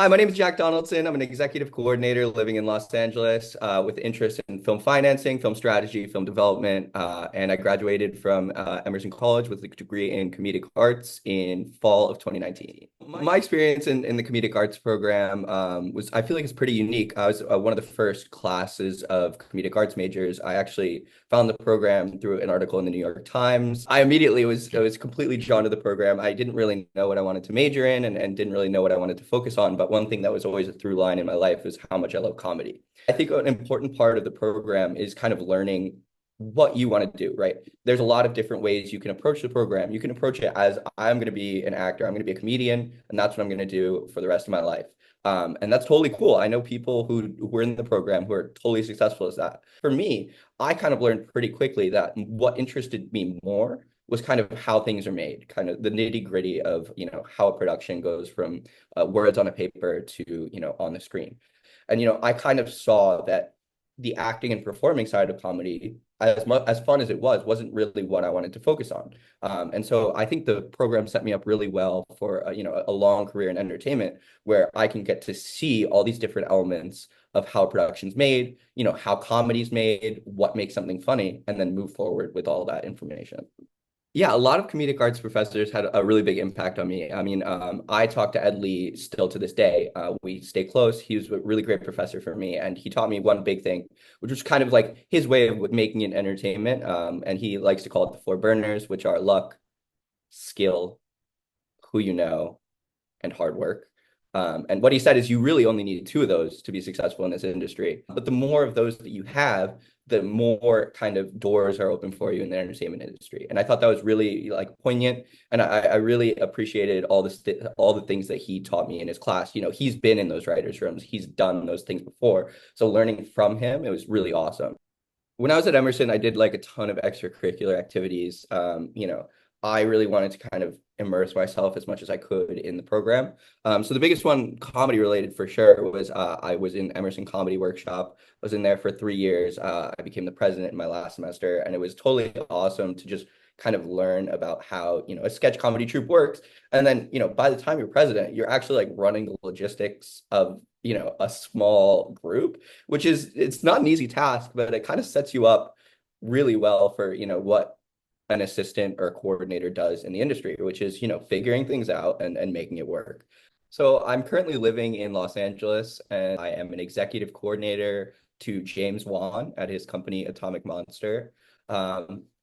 Hi, my name is Jack Donaldson. I'm an executive coordinator living in Los Angeles with interest in film financing, film strategy, film development, and I graduated from Emerson College with a degree in comedic arts in fall of 2019. My experience in the comedic arts program I feel like it's pretty unique. I was one of the first classes of comedic arts majors. I actually found the program through an article in the New York Times. I immediately was completely drawn to the program. I didn't really know what I wanted to major in and didn't really know what I wanted to focus on. But one thing that was always a through line in my life was how much I love comedy. I think an important part of the program is kind of learning what you want to do, right? There's a lot of different ways you can approach the program. You can approach it as I'm going to be an actor, I'm going to be a comedian, and that's what I'm going to do for the rest of my life. And that's totally cool. I know people who were in the program who are totally successful as that. For me, I kind of learned pretty quickly that what interested me more was kind of how things are made, kind of the nitty gritty of, how a production goes from words on a paper to, on the screen. And, I kind of saw that the acting and performing side of comedy, as fun as it wasn't really what I wanted to focus on. And so I think the program set me up really well for, a long career in entertainment where I can get to see all these different elements of how production's made, how comedy's made, what makes something funny, and then move forward with all that information. Yeah, a lot of comedic arts professors had a really big impact on me. I mean, I talk to Ed Lee still to this day. We stay close. He was a really great professor for me, and he taught me one big thing, which was kind of like his way of making an entertainment. And he likes to call it the four burners, which are luck, skill, who you know, and hard work. And what he said is you really only need two of those to be successful in this industry. But the more of those that you have, the more kind of doors are open for you in the entertainment industry. And I thought that was really like poignant. And I really appreciated all the things that he taught me in his class. He's been in those writers' rooms. He's done those things before. So learning from him, it was really awesome. When I was at Emerson, I did like a ton of extracurricular activities. I really wanted to kind of immerse myself as much as I could in the program. So the biggest one, comedy related for sure, was I was in Emerson Comedy Workshop. I was in there for 3 years. I became the president in my last semester, and it was totally awesome to just kind of learn about how, a sketch comedy troupe works. And then, by the time you're president, you're actually like running the logistics of, a small group, which is, it's not an easy task, but it kind of sets you up really well for, what an assistant or a coordinator does in the industry, which is, figuring things out and making it work. So I'm currently living in Los Angeles and I am an executive coordinator to James Wan at his company Atomic Monster.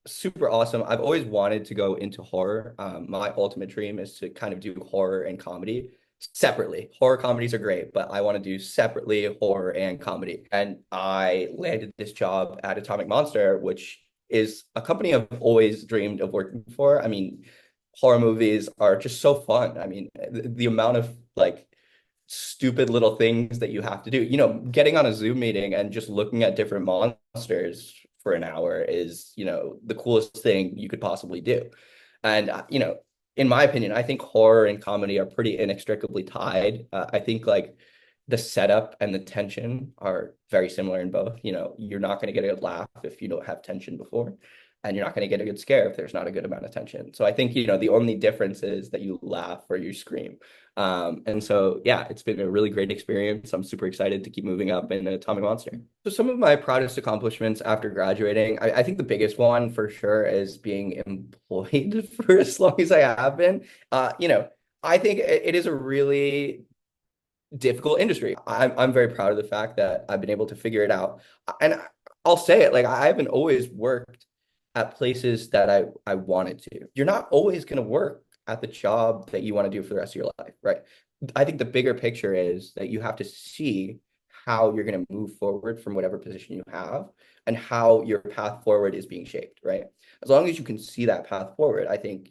Super awesome. I've always wanted to go into horror. My ultimate dream is to kind of do horror and comedy separately. Horror comedies are great, but I want to do separately horror and comedy. And I landed this job at Atomic Monster, which is a company I've always dreamed of working for. I mean, horror movies are just so fun. I mean, the amount of like stupid little things that you have to do, getting on a Zoom meeting and just looking at different monsters for an hour is, the coolest thing you could possibly do. And, in my opinion, I think horror and comedy are pretty inextricably tied. I think like the setup and the tension are very similar in both. You're not going to get a laugh if you don't have tension before, and you're not going to get a good scare if there's not a good amount of tension. So I think, the only difference is that you laugh or you scream. And so, yeah, it's been a really great experience. I'm super excited to keep moving up in Atomic Monster. So some of my proudest accomplishments after graduating, I think the biggest one for sure is being employed for as long as I have been. I think it is a really difficult industry. I'm very proud of the fact that I've been able to figure it out. And I'll say it, like I haven't always worked at places that I wanted to. You're not always going to work at the job that you want to do for the rest of your life, right? I think the bigger picture is that you have to see how you're going to move forward from whatever position you have and how your path forward is being shaped, right? As long as you can see that path forward, I think,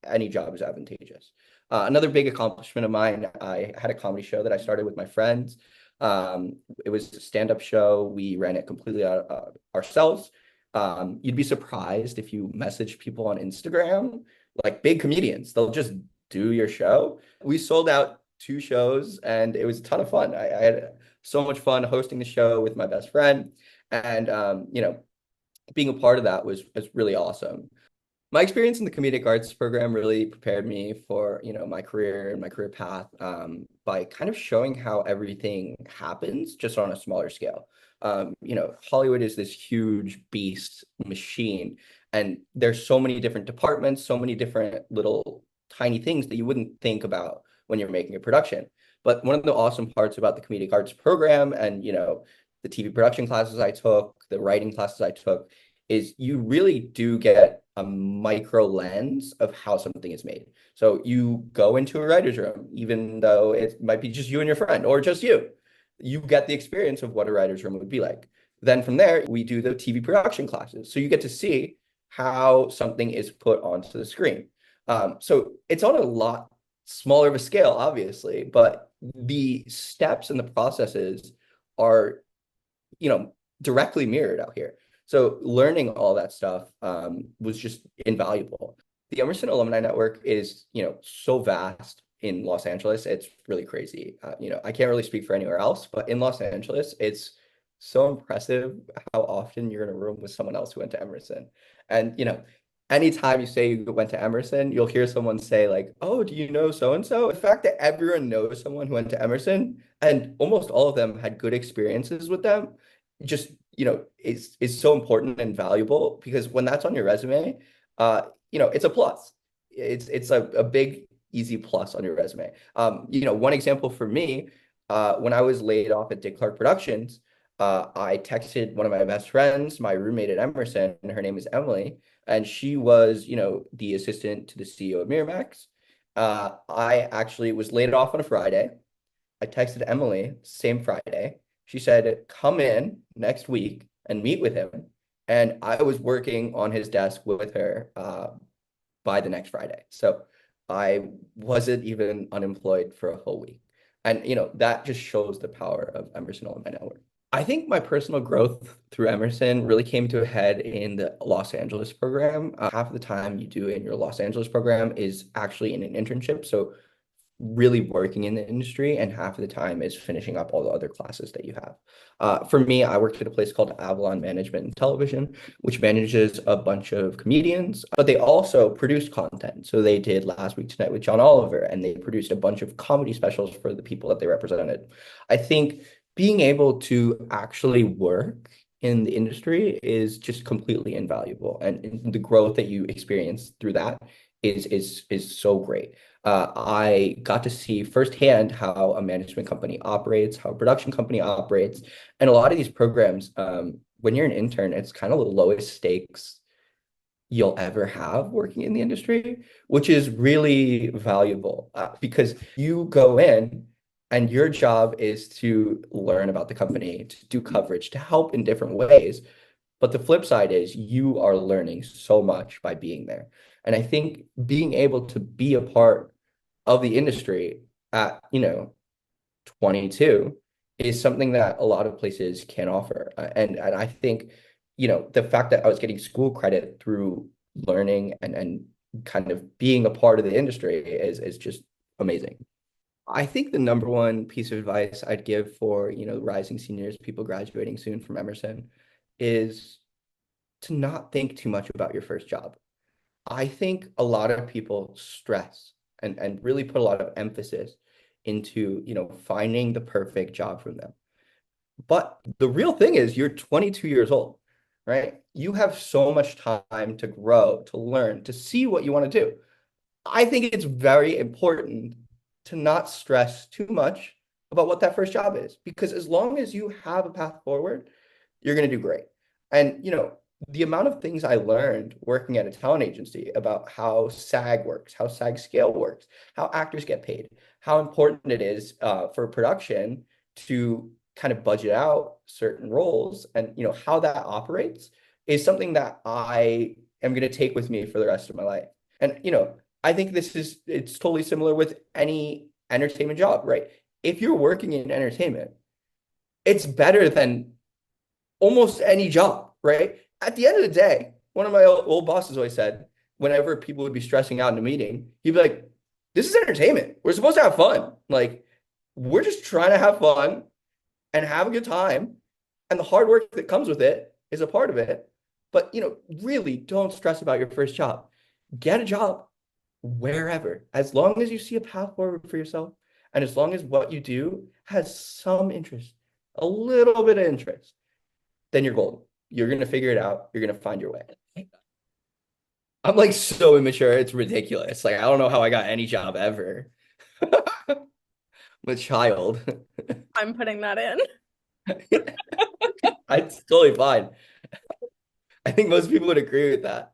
any job is advantageous. Another big accomplishment of mine, I had a comedy show that I started with my friends. It was a stand-up show. We ran it completely ourselves. You'd be surprised if you message people on Instagram, like big comedians, they'll just do your show. We sold out 2 shows and it was a ton of fun. I had so much fun hosting the show with my best friend. And, being a part of that was really awesome. My experience in the comedic arts program really prepared me for, my career and my career path by kind of showing how everything happens just on a smaller scale. Hollywood is this huge beast machine, and there's so many different departments, so many different little tiny things that you wouldn't think about when you're making a production. But one of the awesome parts about the comedic arts program and, the TV production classes I took, the writing classes I took, is you really do get a micro lens of how something is made. So you go into a writer's room, even though it might be just you and your friend or just you get the experience of what a writer's room would be like. Then from there, we do the TV production classes. So you get to see how something is put onto the screen. So it's on a lot smaller of a scale, obviously, but the steps and the processes are, directly mirrored out here. So learning all that stuff was just invaluable. The Emerson Alumni Network is, so vast in Los Angeles. It's really crazy. I can't really speak for anywhere else, but in Los Angeles, it's so impressive how often you're in a room with someone else who went to Emerson. And, anytime you say you went to Emerson, you'll hear someone say like, "Oh, do you know so and so?" The fact that everyone knows someone who went to Emerson and almost all of them had good experiences with them, just is so important and valuable because when that's on your resume, it's a plus. It's a big easy plus on your resume. One example for me, when I was laid off at Dick Clark Productions, I texted one of my best friends, my roommate at Emerson, and her name is Emily, and she was, the assistant to the CEO of Miramax. I actually was laid off on a Friday. I texted Emily same Friday. She said, "Come in next week and meet with him." And I was working on his desk with her by the next Friday. So I wasn't even unemployed for a whole week. And, that just shows the power of Emerson Alumni Network. I think my personal growth through Emerson really came to a head in the Los Angeles program. Half of the time you do in your Los Angeles program is actually in an internship. So really working in the industry, and half of the time is finishing up all the other classes that you have. For me, I worked at a place called Avalon Management and Television, which manages a bunch of comedians, but they also produce content. So they did Last Week Tonight with John Oliver, and they produced a bunch of comedy specials for the people that they represented. I think being able to actually work in the industry is just completely invaluable, and the growth that you experience through that is so great. I got to see firsthand how a management company operates, how a production company operates, and a lot of these programs, when you're an intern, it's kind of the lowest stakes you'll ever have working in the industry, which is really valuable because you go in and your job is to learn about the company, to do coverage, to help in different ways. But the flip side is you are learning so much by being there. And I think being able to be a part of the industry at, 22 is something that a lot of places can offer. And I think, the fact that I was getting school credit through learning and kind of being a part of the industry is just amazing. I think the number one piece of advice I'd give for, rising seniors, people graduating soon from Emerson, is to not think too much about your first job. I think a lot of people stress and really put a lot of emphasis into, finding the perfect job for them. But the real thing is you're 22 years old, right? You have so much time to grow, to learn, to see what you want to do. I think it's very important to not stress too much about what that first job is, because as long as you have a path forward, you're going to do great. And, the amount of things I learned working at a talent agency about how SAG works, how SAG scale works, how actors get paid, how important it is for production to kind of budget out certain roles, and how that operates is something that I am going to take with me for the rest of my life. And I think it's totally similar with any entertainment job, right? If you're working in entertainment, it's better than almost any job, right? At the end of the day, one of my old bosses always said, whenever people would be stressing out in a meeting, he'd be like, "This is entertainment. We're supposed to have fun. Like, we're just trying to have fun and have a good time. And the hard work that comes with it is a part of it. But, really don't stress about your first job. get a job wherever, as long as you see a path forward for yourself, and as long as what you do has some interest, a little bit of interest, then you're golden. You're gonna figure it out. You're gonna find your way. I'm like so immature, it's ridiculous. Like I don't know how I got any job ever. I'm a child. I'm putting that in. It's totally fine. I think most people would agree with that.